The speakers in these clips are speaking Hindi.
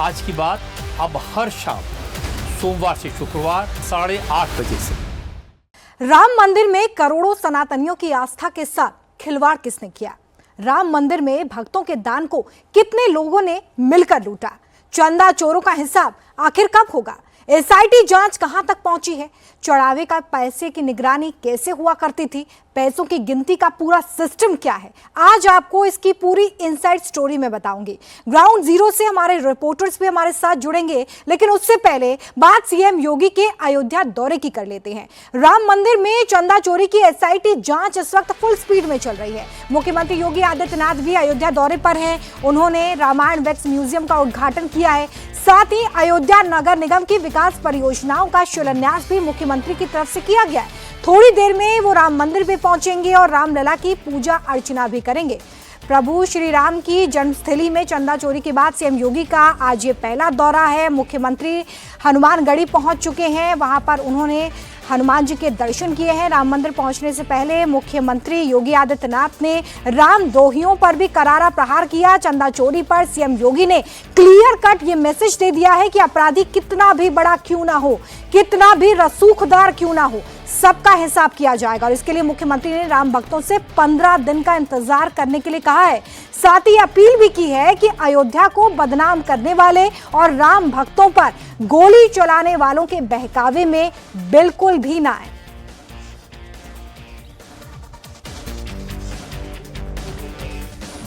आज की बात अब हर शाम सोमवार से शुक्रवार 8:30 बजे से। राम मंदिर में करोड़ों सनातनियों की आस्था के साथ खिलवाड़ किसने किया? राम मंदिर में भक्तों के दान को कितने लोगों ने मिलकर लूटा? चंदा चोरों का हिसाब आखिर कब होगा? एसआईटी जांच कहां तक पहुंची है? चढ़ावे का पैसे की निगरानी कैसे हुआ करती थी? पैसों की गिनती का पूरा सिस्टम क्या है? आज आपको इसकी पूरी इनसाइड स्टोरी में बताऊंगी। ग्राउंड जीरो से हमारे रिपोर्टर्स भी हमारे साथ जुड़ेंगे, लेकिन उससे पहले बात सीएम योगी के अयोध्या दौरे की कर लेते हैं। राम मंदिर में चंदा चोरी की एसआईटी जांच इस वक्त फुल स्पीड में चल रही है। मुख्यमंत्री योगी आदित्यनाथ भी अयोध्या दौरे पर हैं। उन्होंने रामायण वैक्स म्यूजियम का उद्घाटन किया है। साथ ही अयोध्या नगर निगम की विकास परियोजनाओं का शिलान्यास भी मुख्यमंत्री की तरफ से किया गया है। थोड़ी देर में वो राम मंदिर भी पहुंचेंगे और रामलला की पूजा अर्चना भी करेंगे। प्रभु श्री राम की जन्मस्थली में चंदा चोरी के बाद सीएम योगी का आज ये पहला दौरा है। मुख्यमंत्री हनुमानगढ़ी पहुंच चुके हैं। वहां पर उन्होंने हनुमान जी के दर्शन किए हैं। राम मंदिर पहुंचने से पहले मुख्यमंत्री योगी आदित्यनाथ ने रामद्रोहियों पर भी करारा प्रहार किया। चंदा चोरी पर सीएम योगी ने क्लियर कट ये मैसेज दे दिया है कि अपराधी कितना भी बड़ा क्यों ना हो, कितना भी रसूखदार क्यों ना हो, सबका हिसाब किया जाएगा। और इसके लिए मुख्यमंत्री ने राम भक्तों से 15 दिन का इंतजार करने के लिए कहा है। साथ ही अपील भी की है कि अयोध्या को बदनाम करने वाले और राम भक्तों पर गोली चलाने वालों के बहकावे में बिल्कुल भी ना आए।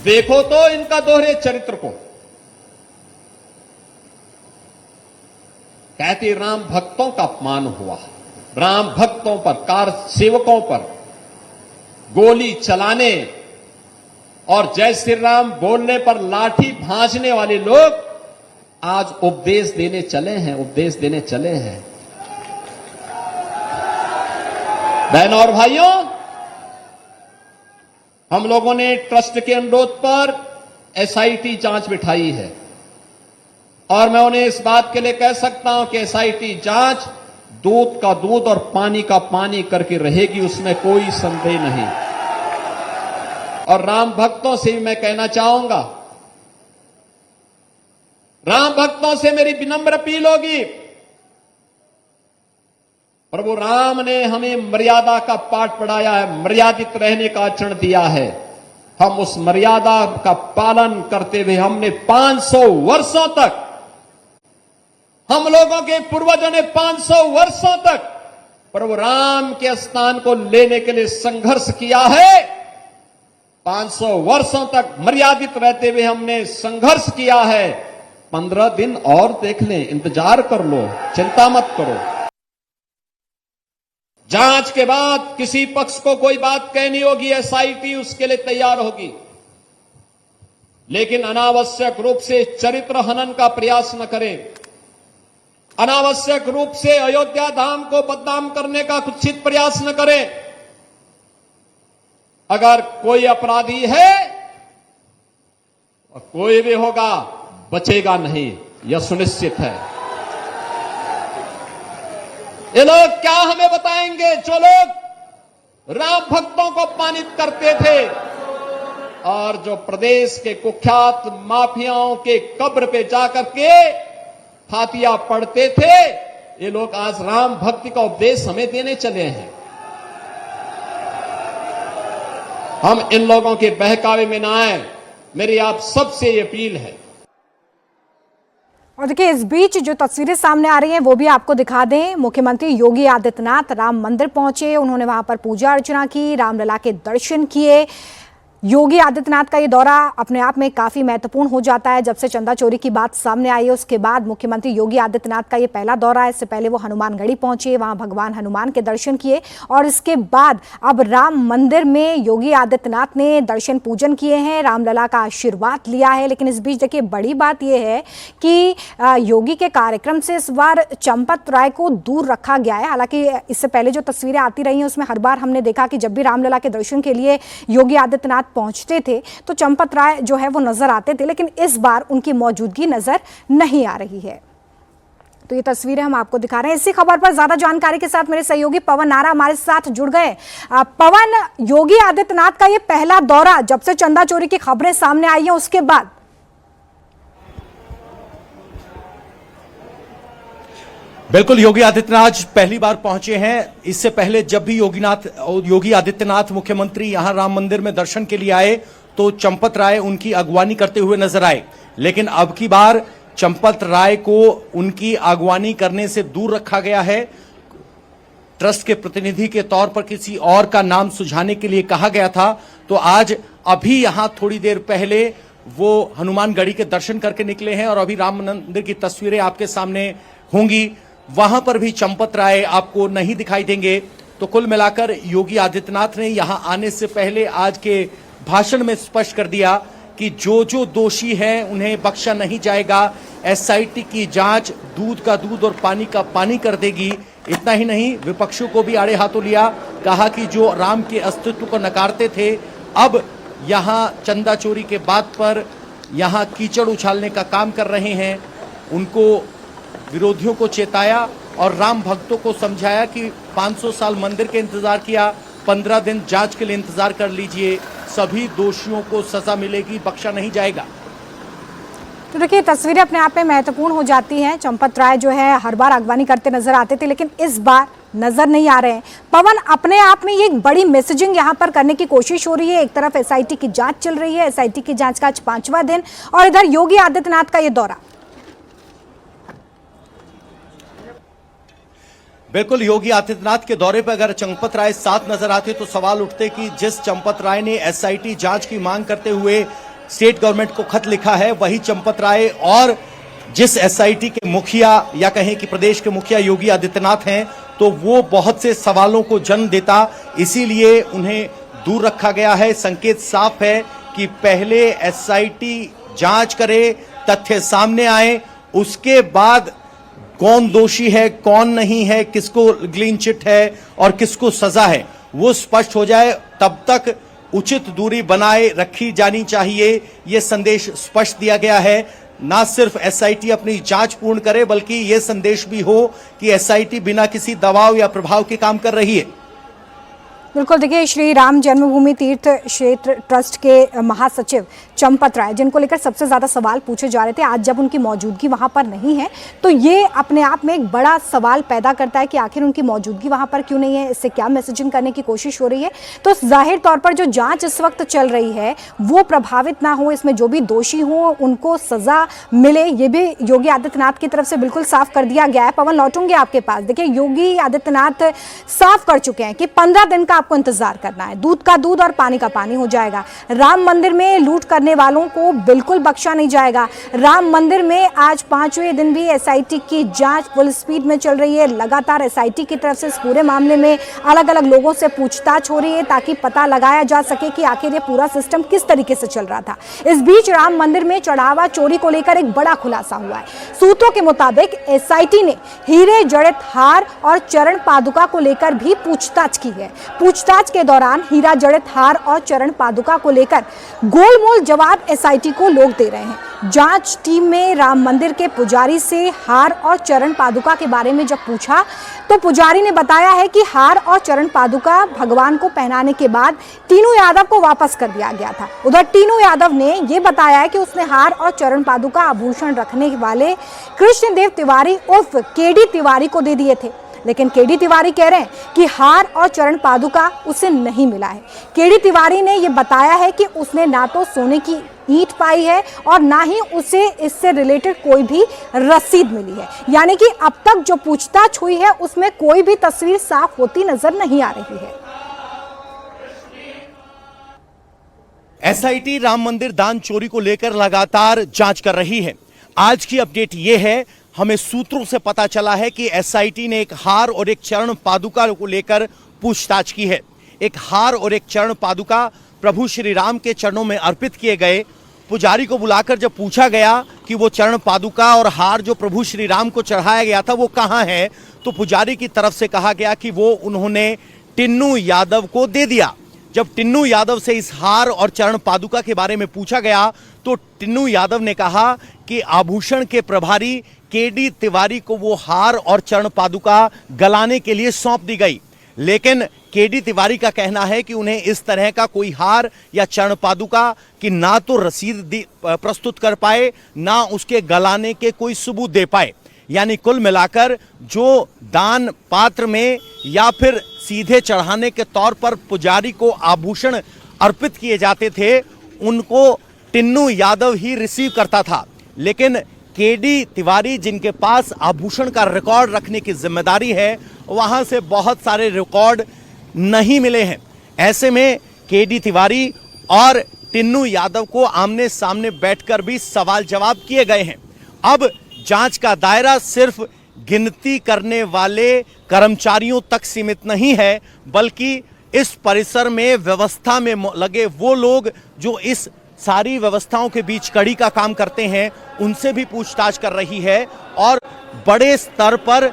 देखो तो इनका दोहरे चरित्र को। कहती राम भक्तों का अपमान हुआ, राम भक्तों पर, कार सेवकों पर गोली चलाने और जय श्री राम बोलने पर लाठी भांजने वाले लोग आज उपदेश देने चले हैं। बहनों और भाइयों, हम लोगों ने ट्रस्ट के अनुरोध पर एसआईटी जांच बिठाई है और मैं उन्हें इस बात के लिए कह सकता हूं कि एसआईटी जांच दूध का दूध और पानी का पानी करके रहेगी, उसमें कोई संदेह नहीं। और राम भक्तों से भी मैं कहना चाहूंगा, राम भक्तों से मेरी विनम्र अपील होगी, प्रभु राम ने हमें मर्यादा का पाठ पढ़ाया है, मर्यादित रहने का आचरण दिया है। हम उस मर्यादा का पालन करते हुए हमने 500 वर्षों तक, हम लोगों के पूर्वजों ने 500 वर्षों तक प्रभु राम के स्थान को लेने के लिए संघर्ष किया है। 500 वर्षों तक मर्यादित रहते हुए हमने संघर्ष किया है। 15 दिन और देख लें, इंतजार कर लो, चिंता मत करो। जांच के बाद किसी पक्ष को कोई बात कहनी होगी, एसआईटी उसके लिए तैयार होगी, लेकिन अनावश्यक रूप से चरित्र हनन का प्रयास न करें, अनावश्यक रूप से अयोध्या धाम को बदनाम करने का कुत्सित प्रयास न करें। अगर कोई अपराधी है और कोई भी होगा, बचेगा नहीं, यह सुनिश्चित है। ये लोग क्या हमें बताएंगे जो लोग राम भक्तों को अपमानित करते थे और जो प्रदेश के कुख्यात माफियाओं के कब्र पे जाकर के फातिया पढ़ते थे, ये लोग आज राम भक्ति का उपदेश हमें देने चले हैं। हम इन लोगों के बहकावे में ना आए, मेरी आप सबसे ये अपील है। और देखिए, इस बीच जो तस्वीरें सामने आ रही हैं वो भी आपको दिखा दें। मुख्यमंत्री योगी आदित्यनाथ राम मंदिर पहुंचे, उन्होंने वहां पर पूजा अर्चना की, रामलला के दर्शन किए। योगी आदित्यनाथ का ये दौरा अपने आप में काफी महत्वपूर्ण हो जाता है। जब से चंदा चोरी की बात सामने आई है उसके बाद मुख्यमंत्री योगी आदित्यनाथ का ये पहला दौरा है। इससे पहले वो हनुमानगढ़ी पहुंचे, वहां भगवान हनुमान के दर्शन किए और इसके बाद अब राम मंदिर में योगी आदित्यनाथ ने दर्शन पूजन किए हैं, रामलला का आशीर्वाद लिया है। लेकिन इस बीच देखिए, बड़ी बात यह है कि योगी के कार्यक्रम से इस बार चंपत राय को दूर रखा गया है। हालांकि इससे पहले जो तस्वीरें आती रही हैं उसमें हर बार हमने देखा कि जब भी रामलला के दर्शन के लिए योगी आदित्यनाथ पहुंचते थे तो चंपत राय जो है वो नजर आते थे, लेकिन इस बार उनकी मौजूदगी नजर नहीं आ रही है। तो ये तस्वीरें हम आपको दिखा रहे हैं। इसी खबर पर ज्यादा जानकारी के साथ मेरे सहयोगी पवन नारा हमारे साथ जुड़ गए। पवन, योगी आदित्यनाथ का ये पहला दौरा जब से चंदा चोरी की खबरें सामने आई हैं उसके बाद बिल्कुल, योगी आदित्यनाथ पहली बार पहुंचे हैं। इससे पहले जब भी योगी आदित्यनाथ मुख्यमंत्री यहां राम मंदिर में दर्शन के लिए आए तो चंपत राय उनकी अगवानी करते हुए नजर आए, लेकिन अब की बार चंपत राय को उनकी अगवानी करने से दूर रखा गया है। ट्रस्ट के प्रतिनिधि के तौर पर किसी और का नाम सुझाने के लिए कहा गया था, तो आज अभी यहां थोड़ी देर पहले वो हनुमानगढ़ी के दर्शन करके निकले हैं और अभी राम मंदिर की तस्वीरें आपके सामने होंगी, वहां पर भी चंपत राय आपको नहीं दिखाई देंगे। तो कुल मिलाकर योगी आदित्यनाथ ने यहां आने से पहले आज के भाषण में स्पष्ट कर दिया कि जो जो दोषी हैं उन्हें बख्शा नहीं जाएगा। एसआईटी की जांच दूध का दूध और पानी का पानी कर देगी। इतना ही नहीं, विपक्षियों को भी आड़े हाथों लिया, कहा कि जो राम के अस्तित्व को नकारते थे अब यहां चंदा चोरी के बात पर यहां कीचड़ उछालने का काम कर रहे हैं। उनको विरोधियों को चेताया और राम भक्तों को समझाया कि 500 साल मंदिर के इंतजार किया, 15 दिन जांच के लिए इंतजार कर लीजिए, सभी दोषियों को सजा मिलेगी, बख्शा नहीं जाएगा। तो देखिए, तस्वीरें अपने आप में महत्वपूर्ण हो जाती हैं। चंपत राय जो है हर बार अगवानी करते नजर आते थे, लेकिन इस बार नजर नहीं आ रहे हैं। पवन, अपने आप में ये एक बड़ी मैसेजिंग यहाँ पर करने की कोशिश हो रही है। एक तरफ एसआईटी की जांच चल रही है, एसआईटी की जांच का आज 5वां दिन, और इधर योगी आदित्यनाथ का ये दौरा। बिल्कुल, योगी आदित्यनाथ के दौरे पर अगर चंपत राय साथ नजर आते तो सवाल उठते कि जिस चंपत राय ने एसआईटी जांच की मांग करते हुए स्टेट गवर्नमेंट को खत लिखा है, वही चंपत राय और जिस एसआईटी के मुखिया या कहें कि प्रदेश के मुखिया योगी आदित्यनाथ हैं, तो वो बहुत से सवालों को जन्म देता, इसीलिए उन्हें दूर रखा गया है। संकेत साफ है कि पहले एसआईटी जांच करे, तथ्य सामने आए, उसके बाद कौन दोषी है कौन नहीं है, किसको क्लीन चिट है और किसको सजा है, वो स्पष्ट हो जाए। तब तक उचित दूरी बनाए रखी जानी चाहिए, यह संदेश स्पष्ट दिया गया है। ना सिर्फ एसआईटी अपनी जांच पूर्ण करे, बल्कि यह संदेश भी हो कि एसआईटी बिना किसी दबाव या प्रभाव के काम कर रही है। बिल्कुल, देखिए, श्री राम जन्मभूमि तीर्थ क्षेत्र ट्रस्ट के महासचिव चंपत राय, जिनको लेकर सबसे ज्यादा सवाल पूछे जा रहे थे, आज जब उनकी मौजूदगी वहां पर नहीं है तो ये अपने आप में एक बड़ा सवाल पैदा करता है कि आखिर उनकी मौजूदगी वहां पर क्यों नहीं है, इससे क्या मैसेजिंग करने की कोशिश हो रही है। तो जाहिर तौर पर जो जांच इस वक्त चल रही है वो प्रभावित ना हो, इसमें जो भी दोषी हो उनको सजा मिले, ये भी योगी आदित्यनाथ की तरफ से बिल्कुल साफ कर दिया गया है। पवन, लौटूंगे आपके पास। देखिए, योगी आदित्यनाथ साफ कर चुके हैं कि 15 दिन का आपको इंतजार करना है, दूध का दूध और पानी का पानी हो जाएगा। राम मंदिर में लूट करने वालों को बिल्कुल बख्शा नहीं जाएगा। राम मंदिर में आज 5वें दिन भी एसआईटी की जांच फुल स्पीड में चल रही है। लगातार एसआईटी की तरफ से इस पूरे मामले में अलग अलग लोगों से पूछताछ हो रही है ताकि पता लगाया जा सके कि आखिर ये पूरा सिस्टम किस तरीके से चल रहा था। इस बीच राम मंदिर में चढ़ावा चोरी को लेकर एक बड़ा खुलासा हुआ है। सूत्रों के मुताबिक एसआईटी ने हीरे जड़ित हार और चरण पादुका को लेकर भी पूछताछ की है। पूछताछ के दौरान हीरा जड़ित हार और चरण पादुका को लेकर गोलमोल जवाब एसआईटी को लोग दे रहे हैं। जांच टीम में राम मंदिर के पुजारी से हार और चरण पादुका के बारे में जब पूछा तो पुजारी ने बताया है कि हार और चरण पादुका भगवान को पहनाने के बाद टीनू यादव को वापस कर दिया गया था। उधर टीनू यादव ने यह बताया है कि उसने हार और चरण पादुका आभूषण रखने वाले कृष्णदेव तिवारी उर्फ केडी तिवारी को दे दिए थे, लेकिन केडी तिवारी कह रहे हैं कि हार और चरण पादुका उसे नहीं मिला है। केडी तिवारी ने यह बताया है कि उसने ना तो सोने की ईंट पाई है और ना ही उसे इससे रिलेटेड कोई भी रसीद मिली है। यानी कि अब तक जो पूछताछ हुई है उसमें कोई भी तस्वीर साफ होती नजर नहीं आ रही है। एसआईटी राम मंदिर दान चोरी को लेकर लगातार जांच कर रही है। आज की अपडेट यह है, हमें सूत्रों से पता चला है कि एसआईटी ने एक हार और एक चरण पादुका को लेकर पूछताछ की है। एक हार और एक चरण पादुका प्रभु श्री राम के चरणों में अर्पित किए गए। पुजारी को बुलाकर जब पूछा गया कि वो चरण पादुका और हार जो प्रभु श्री राम को चढ़ाया गया था वो कहाँ है, तो पुजारी की तरफ से कहा गया कि वो उन्होंने टिन्नू यादव को दे दिया। जब टिन्नू यादव से इस हार और चरण पादुका के बारे में पूछा गया तो टिन्नू यादव ने कहा कि आभूषण के प्रभारी केडी तिवारी को वो हार और चरण पादुका गलाने के लिए सौंप दी गई, लेकिन केडी तिवारी का कहना है कि उन्हें इस तरह का कोई हार या चरण पादुका की ना तो रसीद प्रस्तुत कर पाए, ना उसके गलाने के कोई सबूत दे पाए। यानी कुल मिलाकर जो दान पात्र में या फिर सीधे चढ़ाने के तौर पर पुजारी को आभूषण अर्पित किए जाते थे, उनको टिन्नू यादव ही रिसीव करता था। लेकिन केडी तिवारी, जिनके पास आभूषण का रिकॉर्ड रखने की जिम्मेदारी है, वहां से बहुत सारे रिकॉर्ड नहीं मिले हैं। ऐसे में केडी तिवारी और टिन्नू यादव को आमने सामने बैठकर भी सवाल जवाब किए गए हैं। अब जांच का दायरा सिर्फ गिनती करने वाले कर्मचारियों तक सीमित नहीं है, बल्कि इस परिसर में व्यवस्था में लगे वो लोग जो इस सारी व्यवस्थाओं के बीच कड़ी का काम करते हैं, उनसे भी पूछताछ कर रही है। और बड़े स्तर पर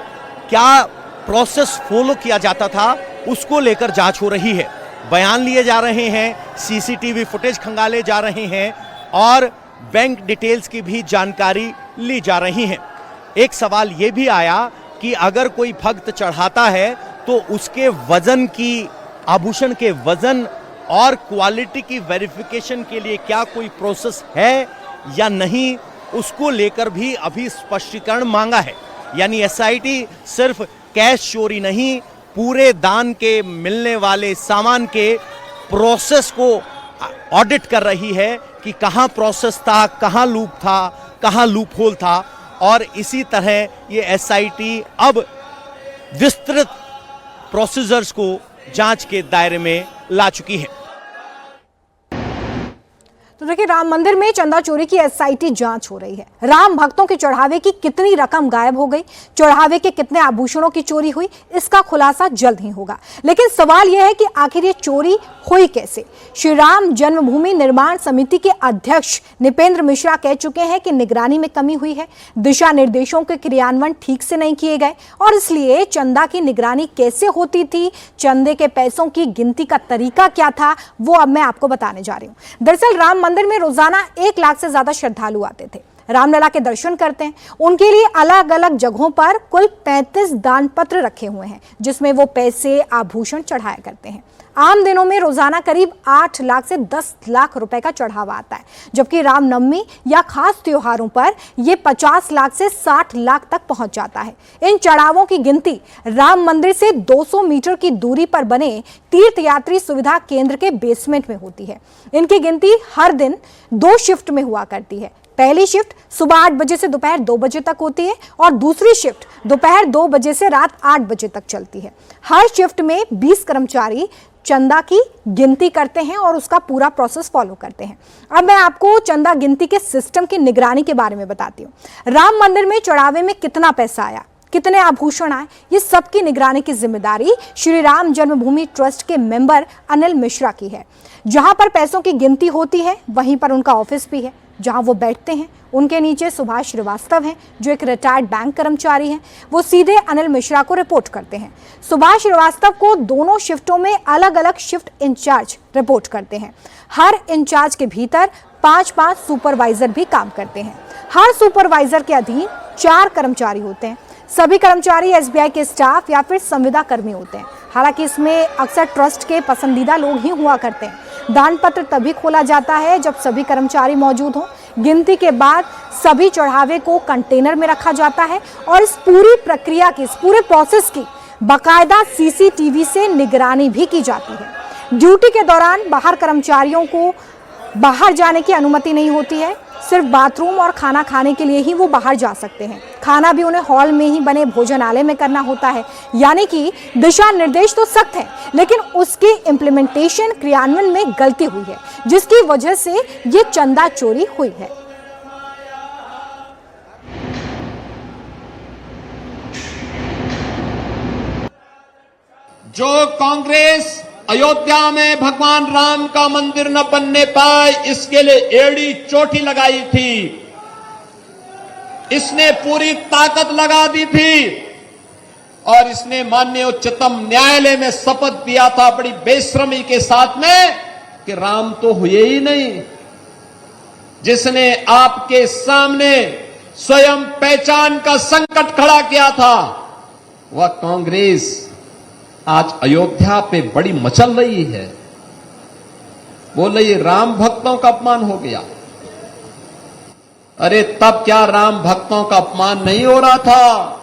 क्या प्रोसेस फॉलो किया जाता था, उसको लेकर जांच हो रही है। बयान लिए जा रहे हैं, सीसीटीवी फुटेज खंगाले जा रहे हैं और बैंक डिटेल्स की भी जानकारी ली जा रही है। एक सवाल यह भी आया कि अगर कोई भक्त चढ़ाता है तो उसके वजन की, आभूषण के वजन और क्वालिटी की वेरिफिकेशन के लिए क्या कोई प्रोसेस है या नहीं, उसको लेकर भी अभी स्पष्टीकरण मांगा है। यानी एसआईटी सिर्फ कैश चोरी नहीं, पूरे दान के मिलने वाले सामान के प्रोसेस को ऑडिट कर रही है कि कहां प्रोसेस था, कहां लूप था, कहां लूप होल था। और इसी तरह ये एसआईटी अब विस्तृत प्रोसीजर्स को जांच के दायरे में ला चुकी है। तो देखिए, राम मंदिर में चंदा चोरी की एसआईटी जांच हो रही है। राम भक्तों के चढ़ावे की कितनी रकम गायब हो गई, चढ़ावे के कितने आभूषणों की चोरी हुई, इसका खुलासा जल्द ही होगा। लेकिन सवाल यह है कि आखिर ये चोरी हुई कैसे। श्री राम जन्मभूमि निर्माण समिति के अध्यक्ष निपेंद्र मिश्रा कह चुके हैं कि निगरानी में कमी हुई है, दिशा निर्देशों के क्रियान्वयन ठीक से नहीं किए गए और इसलिए चंदा की निगरानी कैसे होती थी, चंदे के पैसों की गिनती का तरीका क्या था, वो अब मैं आपको बताने जा रही हूं। दरअसल राम मंदिर में रोजाना 1 लाख से ज्यादा श्रद्धालु आते थे, रामलला के दर्शन करते हैं। उनके लिए अलग अलग जगहों पर कुल 35 दान पत्र रखे हुए हैं, जिसमें वो पैसे, आभूषण चढ़ाया करते हैं। आम दिनों में रोजाना करीब 8 लाख से 10 लाख रुपए का चढ़ावा आता है, जबकि रामनवमी या खास त्योहारों पर यह 50 लाख से 60 लाख तक पहुंच जाता है। इन चढ़ावों की गिनती राम मंदिर से 200 मीटर की दूरी पर बने तीर्थयात्री सुविधा केंद्र के बेसमेंट में होती है। इनकी गिनती हर दिन 2 शिफ्ट में हुआ करती है। पहली शिफ्ट सुबह 8 बजे से दोपहर 2 बजे तक होती है और दूसरी शिफ्ट दोपहर 2 बजे से रात 8 बजे तक चलती है। हर शिफ्ट में 20 कर्मचारी चंदा की गिनती करते हैं और उसका पूरा प्रोसेस फॉलो करते हैं। अब मैं आपको चंदा गिनती के सिस्टम की निगरानी के बारे में बताती हूँ। राम मंदिर में चढ़ावे में कितना पैसा आया, कितने आभूषण आए, ये सब की निगरानी की जिम्मेदारी श्री राम जन्मभूमि ट्रस्ट के मेंबर अनिल मिश्रा की है। जहां पर पैसों की गिनती होती है, वहीं पर उनका ऑफिस भी है जहां वो बैठते हैं। उनके नीचे सुभाष श्रीवास्तव हैं, जो एक रिटायर्ड बैंक कर्मचारी हैं। वो सीधे अनिल मिश्रा को रिपोर्ट करते हैं। सुभाष श्रीवास्तव को दोनों शिफ्टों में अलग अलग शिफ्ट इंचार्ज रिपोर्ट करते हैं। हर इंचार्ज के भीतर 5-5 सुपरवाइजर भी काम करते हैं। हर सुपरवाइजर के अधीन 4 कर्मचारी होते हैं। सभी कर्मचारी एसबीआई के स्टाफ या फिर संविदा कर्मी होते हैं। हालांकि इसमें अक्सर ट्रस्ट के पसंदीदा लोग ही हुआ करते हैं। दान पत्र तभी खोला जाता है जब सभी कर्मचारी मौजूद हों। गिनती के बाद सभी चढ़ावे को कंटेनर में रखा जाता है और इस पूरी प्रक्रिया की, इस पूरे प्रोसेस की बाकायदा सीसीटीवी से निगरानी भी की जाती है। ड्यूटी के दौरान बाहर कर्मचारियों को बाहर जाने की अनुमति नहीं होती है। सिर्फ बाथरूम और खाना खाने के लिए ही वो बाहर जा सकते हैं। खाना भी उन्हें हॉल में ही बने भोजनालय में करना होता है। यानी कि दिशा निर्देश तो सख्त है, लेकिन उसकी इम्प्लीमेंटेशन, क्रियान्वयन में गलती हुई है, जिसकी वजह से ये चंदा चोरी हुई है। जो कांग्रेस अयोध्या में भगवान राम का मंदिर न बनने पाए, इसके लिए एड़ी चोटी लगाई थी, इसने पूरी ताकत लगा दी थी और इसने माननीय उच्चतम न्यायालय में शपथ दिया था बड़ी बेशर्मी के साथ में कि राम तो हुए ही नहीं। जिसने आपके सामने स्वयं पहचान का संकट खड़ा किया था, वह कांग्रेस आज अयोध्या पे बड़ी मचल रही है। बोल रही राम भक्तों का अपमान हो गया। अरे तब क्या राम भक्तों का अपमान नहीं हो रहा था?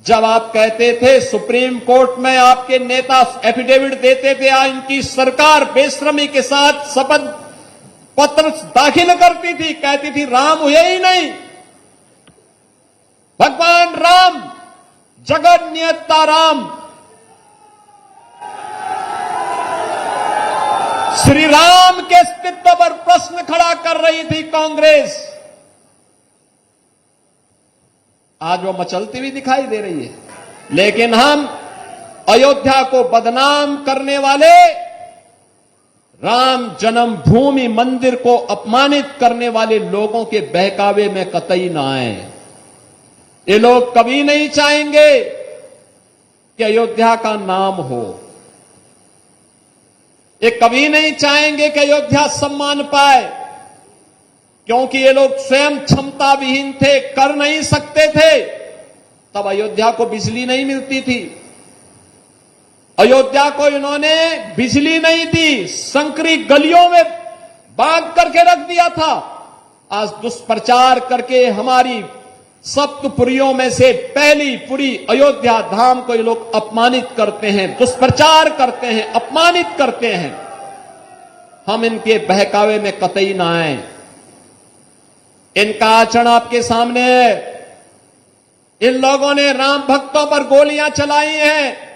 जब आप कहते थे सुप्रीम कोर्ट में आपके नेता एफिडेविट देते थे, इनकी सरकार बेशर्मी के साथ शपथ पत्र दाखिल करती थी, कहती थी राम हुए ही नहीं, भगवान राम, जगत नियंता राम, श्री राम के अस्तित्व पर प्रश्न खड़ा कर रही थी कांग्रेस। आज वो मचलती हुई दिखाई दे रही है। लेकिन हम अयोध्या को बदनाम करने वाले, राम जन्मभूमि मंदिर को अपमानित करने वाले लोगों के बहकावे में कतई ना आए। ये लोग कभी नहीं चाहेंगे कि अयोध्या का नाम हो। ये कभी नहीं चाहेंगे कि अयोध्या सम्मान पाए, क्योंकि ये लोग स्वयं क्षमता विहीन थे, कर नहीं सकते थे। तब अयोध्या को बिजली नहीं मिलती थी, अयोध्या को इन्होंने बिजली नहीं दी, संकरी गलियों में बांध करके रख दिया था। आज दुष्प्रचार करके हमारी सप्तपुरियों में से पहली पुरी अयोध्या धाम को ये लोग अपमानित करते हैं, दुष्प्रचार करते हैं, अपमानित करते हैं। हम इनके बहकावे में कतई ना आए। इनका आचरण आपके सामने है। इन लोगों ने राम भक्तों पर गोलियां चलाई हैं,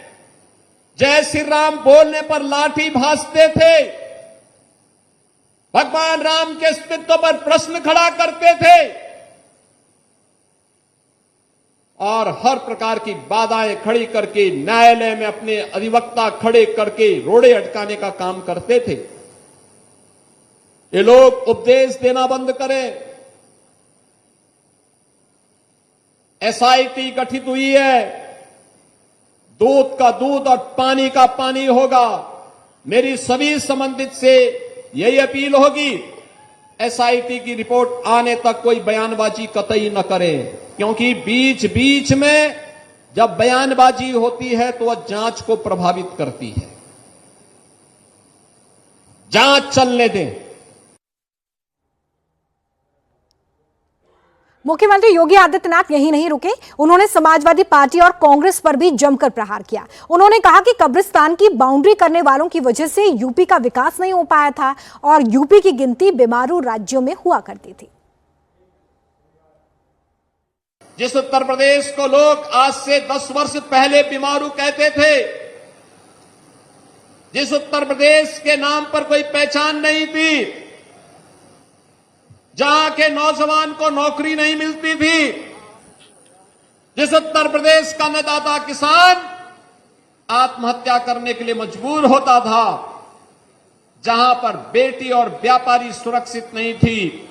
जय श्री राम बोलने पर लाठी भांजते थे, भगवान राम के अस्तित्व पर प्रश्न खड़ा करते थे और हर प्रकार की बाधाएं खड़ी करके न्यायालय में अपने अधिवक्ता खड़े करके रोड़े अटकाने का काम करते थे। ये लोग उपदेश देना बंद करें। एसआईटी गठित हुई है, दूध का दूध और पानी का पानी होगा। मेरी सभी संबंधित से यही अपील होगी, एसआईटी की रिपोर्ट आने तक कोई बयानबाजी कतई न करें, क्योंकि बीच बीच में जब बयानबाजी होती है तो वह जांच को प्रभावित करती है। जांच चलने दें। मुख्यमंत्री योगी आदित्यनाथ यहीं नहीं रुके, उन्होंने समाजवादी पार्टी और कांग्रेस पर भी जमकर प्रहार किया। उन्होंने कहा कि कब्रिस्तान की बाउंड्री करने वालों की वजह से यूपी का विकास नहीं हो पाया था और यूपी की गिनती बीमारू राज्यों में हुआ करती थी। जिस उत्तर प्रदेश को लोग आज से 10 वर्ष पहले बीमारू कहते थे, जिस उत्तर प्रदेश के नाम पर कोई पहचान नहीं थी, जहां के नौजवान को नौकरी नहीं मिलती थी, जिस उत्तर प्रदेश का अन्नदाता किसान आत्महत्या करने के लिए मजबूर होता था, जहां पर बेटी और व्यापारी सुरक्षित नहीं थी,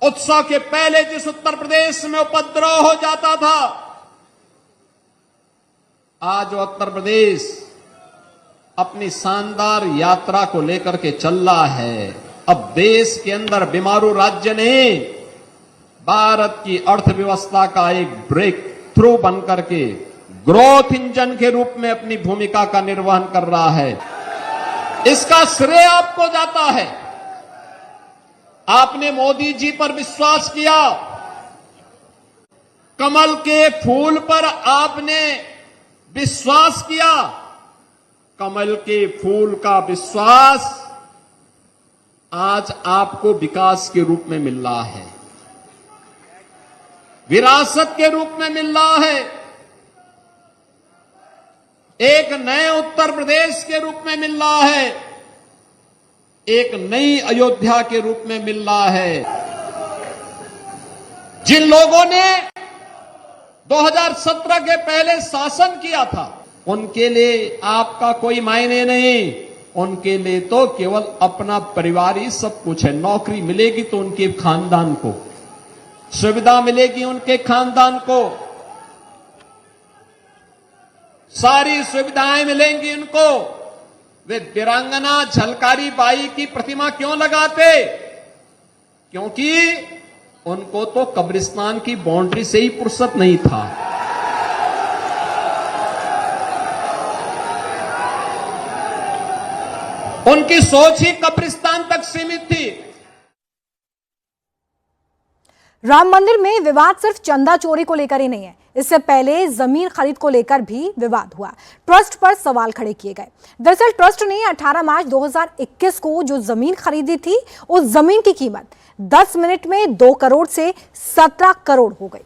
उत्सव के पहले जिस उत्तर प्रदेश में उपद्रव हो जाता था, आज उत्तर प्रदेश अपनी शानदार यात्रा को लेकर के चल रहा है। अब देश के अंदर बीमारू राज्य नहीं, भारत की अर्थव्यवस्था का एक ब्रेक थ्रू बनकर के ग्रोथ इंजन के रूप में अपनी भूमिका का निर्वहन कर रहा है। इसका श्रेय आपको जाता है। आपने मोदी जी पर विश्वास किया, कमल के फूल पर आपने विश्वास किया। कमल के फूल का विश्वास आज आपको विकास के रूप में मिल रहा है, विरासत के रूप में मिल रहा है, एक नए उत्तर प्रदेश के रूप में मिल रहा है, एक नई अयोध्या के रूप में मिल रहा है। जिन लोगों ने 2017 के पहले शासन किया था, उनके लिए आपका कोई मायने नहीं। उनके लिए तो केवल अपना परिवार ही सब कुछ है। नौकरी मिलेगी तो उनके खानदान को, सुविधा मिलेगी उनके खानदान को, सारी सुविधाएं मिलेंगी उनको। वे वीरांगना झलकारी बाई की प्रतिमा क्यों लगाते? क्योंकि उनको तो कब्रिस्तान की बाउंड्री से ही फुर्सत नहीं था। उनकी सोच ही कब्रिस्तान तक सीमित थी। राम मंदिर में विवाद सिर्फ चंदा चोरी को लेकर ही नहीं है, इससे पहले जमीन खरीद को लेकर भी विवाद हुआ। ट्रस्ट पर सवाल खड़े किए गए। दरअसल ट्रस्ट ने 18 मार्च 2021 को जो जमीन खरीदी थी, उस जमीन की कीमत 10 मिनट में 2 करोड़ से 17 करोड़ हो गई।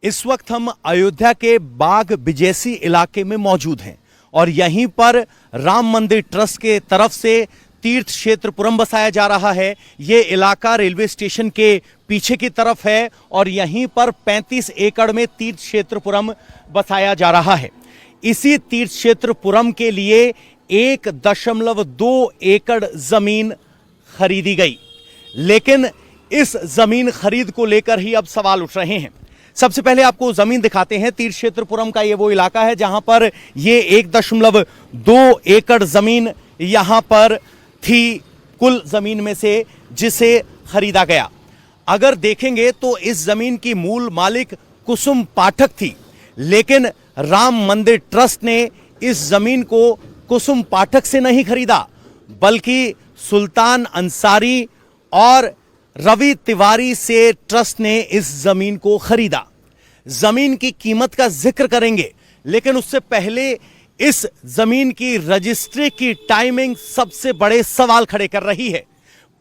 इस वक्त हम अयोध्या के बाग बिजेसी इलाके में मौजूद हैं और यहीं पर राम मंदिर ट्रस्ट के तरफ से तीर्थ क्षेत्रपुरम बसाया जा रहा है। ये इलाका रेलवे स्टेशन के पीछे की तरफ है और यहीं पर 35 एकड़ में तीर्थ क्षेत्रपुरम बसाया जा रहा है। इसी तीर्थ क्षेत्रपुरम के लिए 1.2 एकड़ जमीन खरीदी गई, लेकिन इस जमीन खरीद को लेकर ही अब सवाल उठ रहे हैं। सबसे पहले आपको जमीन दिखाते हैं। तीर्थ क्षेत्रपुरम का ये वो इलाका है जहां पर ये 1.2 एकड़ जमीन यहां पर थी कुल जमीन में से, जिसे खरीदा गया। अगर देखेंगे तो इस जमीन की मूल मालिक कुसुम पाठक थी, लेकिन राम मंदिर ट्रस्ट ने इस जमीन को कुसुम पाठक से नहीं खरीदा, बल्कि सुल्तान अंसारी और रवि तिवारी से ट्रस्ट ने इस जमीन को खरीदा। जमीन की कीमत का जिक्र करेंगे, लेकिन उससे पहले इस जमीन की रजिस्ट्री की टाइमिंग सबसे बड़े सवाल खड़े कर रही है।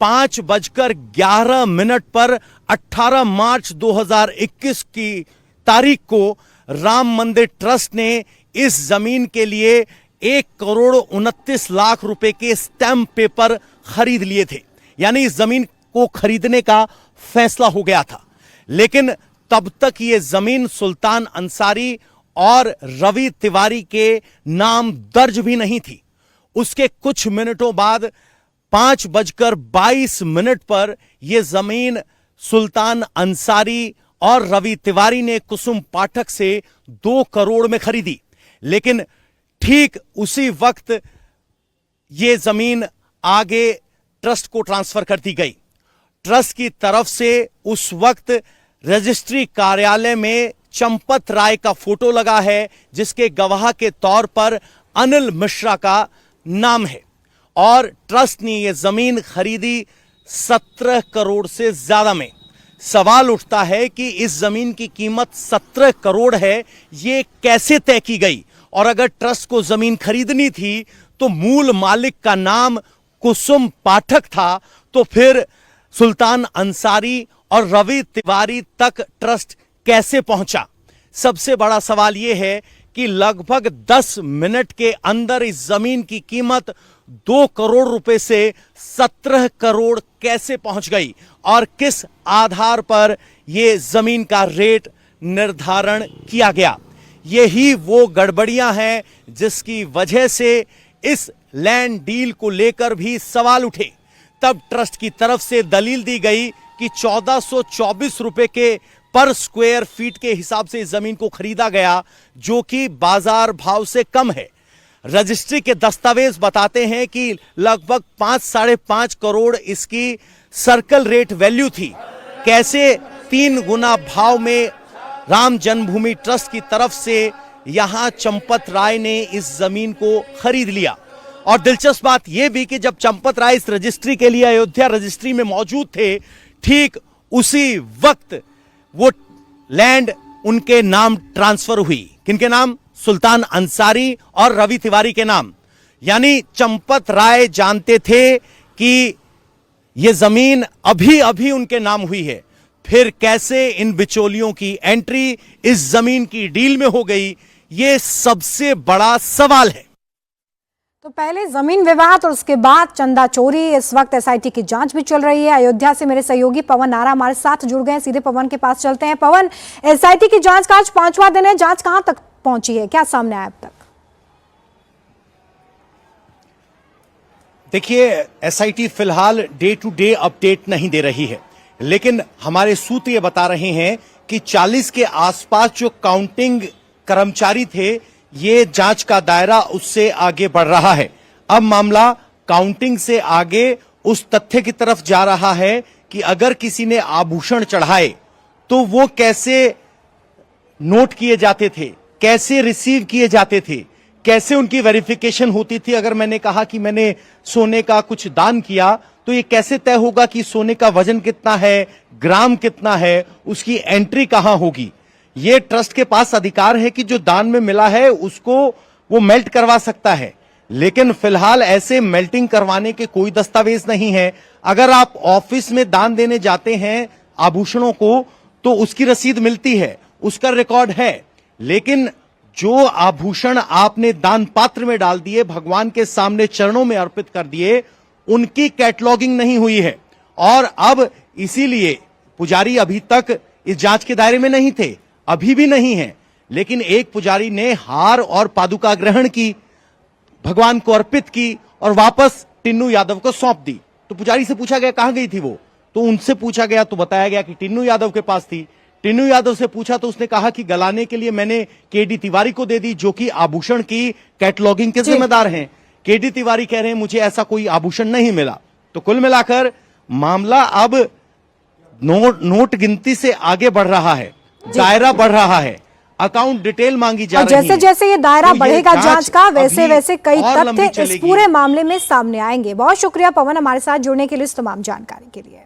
5:11 पर 18 मार्च 2021 की तारीख को राम मंदिर ट्रस्ट ने इस जमीन के लिए 1,29,00,000 रुपए के स्टैंप पेपर खरीद लिए थे। यानी इस जमीन को खरीदने का फैसला हो गया था, लेकिन तब तक यह जमीन सुल्तान अंसारी और रवि तिवारी के नाम दर्ज भी नहीं थी। उसके कुछ मिनटों बाद 5:22 पर यह जमीन सुल्तान अंसारी और रवि तिवारी ने कुसुम पाठक से 2 करोड़ में खरीदी, लेकिन ठीक उसी वक्त यह जमीन आगे ट्रस्ट को ट्रांसफर कर दी गई। ट्रस्ट की तरफ से उस वक्त रजिस्ट्री कार्यालय में चंपत राय का फोटो लगा है, जिसके गवाह के तौर पर अनिल मिश्रा का नाम है, और ट्रस्ट ने यह जमीन खरीदी 17 करोड़ से ज्यादा में। सवाल उठता है कि इस जमीन की कीमत 17 करोड़ है, यह कैसे तय की गई? और अगर ट्रस्ट को जमीन खरीदनी थी तो मूल मालिक का नाम कुसुम पाठक था, तो फिर सुल्तान अंसारी और रवि तिवारी तक ट्रस्ट कैसे पहुंचा? सबसे बड़ा सवाल यह है कि लगभग 10 मिनट के अंदर इस जमीन की कीमत 2 करोड़ रुपए से 17 करोड़ कैसे पहुंच गई और किस आधार पर यह जमीन का रेट निर्धारण किया गया? यही वो गड़बड़ियां हैं जिसकी वजह से इस लैंड डील को लेकर भी सवाल उठे। तब ट्रस्ट की तरफ से दलील दी गई कि 1424 रुपए के पर स्क्वायर फीट के हिसाब से इस जमीन को खरीदा गया, जो कि बाजार भाव से कम है। रजिस्ट्री के दस्तावेज बताते हैं कि लगभग 5-5.5 करोड़ इसकी सर्कल रेट वैल्यू थी। कैसे 3 गुना भाव में राम जन्मभूमि ट्रस्ट की तरफ से यहां चंपत राय ने इस जमीन को खरीद लिया? और दिलचस्प बात यह भी कि जब चंपत राय इस रजिस्ट्री के लिए अयोध्या रजिस्ट्री में मौजूद थे, ठीक उसी वक्त वो लैंड उनके नाम ट्रांसफर हुई। किनके नाम? सुल्तान अंसारी और रवि तिवारी के नाम। यानी चंपत राय जानते थे कि यह जमीन अभी अभी उनके नाम हुई है, फिर कैसे इन बिचौलियों की एंट्री इस जमीन की डील में हो गई? यह सबसे बड़ा सवाल है। तो पहले जमीन विवाद और उसके बाद चंदा चोरी। इस वक्त एसआईटी की जांच भी चल रही है। अयोध्या से मेरे सहयोगी पवन नारा हमारे साथ जुड़ गए हैं। सीधे पवन के पास चलते हैं। पवन, एसआईटी की जांच का आज 5वां दिन है, जांच कहां तक पहुंची है, क्या सामने आया अब तक? देखिए, एसआईटी फिलहाल डे टू डे अपडेट नहीं दे रही है, लेकिन हमारे सूत्र ये बता रहे हैं कि 40 के आसपास जो काउंटिंग कर्मचारी थे, ये जांच का दायरा उससे आगे बढ़ रहा है। अब मामला काउंटिंग से आगे उस तथ्य की तरफ जा रहा है कि अगर किसी ने आभूषण चढ़ाए तो वो कैसे नोट किए जाते थे, कैसे रिसीव किए जाते थे, कैसे उनकी वेरिफिकेशन होती थी। अगर मैंने कहा कि मैंने सोने का कुछ दान किया तो ये कैसे तय होगा कि सोने का वजन कितना है, ग्राम कितना है, उसकी एंट्री कहां होगी? ये ट्रस्ट के पास अधिकार है कि जो दान में मिला है उसको वो मेल्ट करवा सकता है, लेकिन फिलहाल ऐसे मेल्टिंग करवाने के कोई दस्तावेज नहीं है। अगर आप ऑफिस में दान देने जाते हैं आभूषणों को तो उसकी रसीद मिलती है, उसका रिकॉर्ड है, लेकिन जो आभूषण आपने दान पात्र में डाल दिए, भगवान के सामने चरणों में अर्पित कर दिए, उनकी कैटलॉगिंग नहीं हुई है। और अब इसीलिए पुजारी अभी तक इस जांच के दायरे में नहीं थे, अभी भी नहीं है, लेकिन एक पुजारी ने हार और पादुका ग्रहण की, भगवान को अर्पित की और वापस टिन्नू यादव को सौंप दी। तो पुजारी से पूछा गया कहां गई थी वो, तो उनसे पूछा गया तो बताया गया कि टिन्नू यादव के पास थी। टिन्नू यादव से पूछा तो उसने कहा कि गलाने के लिए मैंने केडी तिवारी को दे दी, जो कि आभूषण की कैटलॉगिंग के जिम्मेदार हैं। केडी तिवारी कह रहे हैं मुझे ऐसा कोई आभूषण नहीं मिला। तो कुल मिलाकर मामला अब नोट गिनती से आगे बढ़ रहा है, दायरा बढ़ रहा है, अकाउंट डिटेल मांगी जा रही है। जैसे जैसे ये दायरा तो बढ़ेगा जांच का, वैसे वैसे कई और लंबी तथ्य इस चलेगी। पूरे मामले में सामने आएंगे। बहुत शुक्रिया पवन, हमारे साथ जुड़ने के लिए, इस तमाम जानकारी के लिए।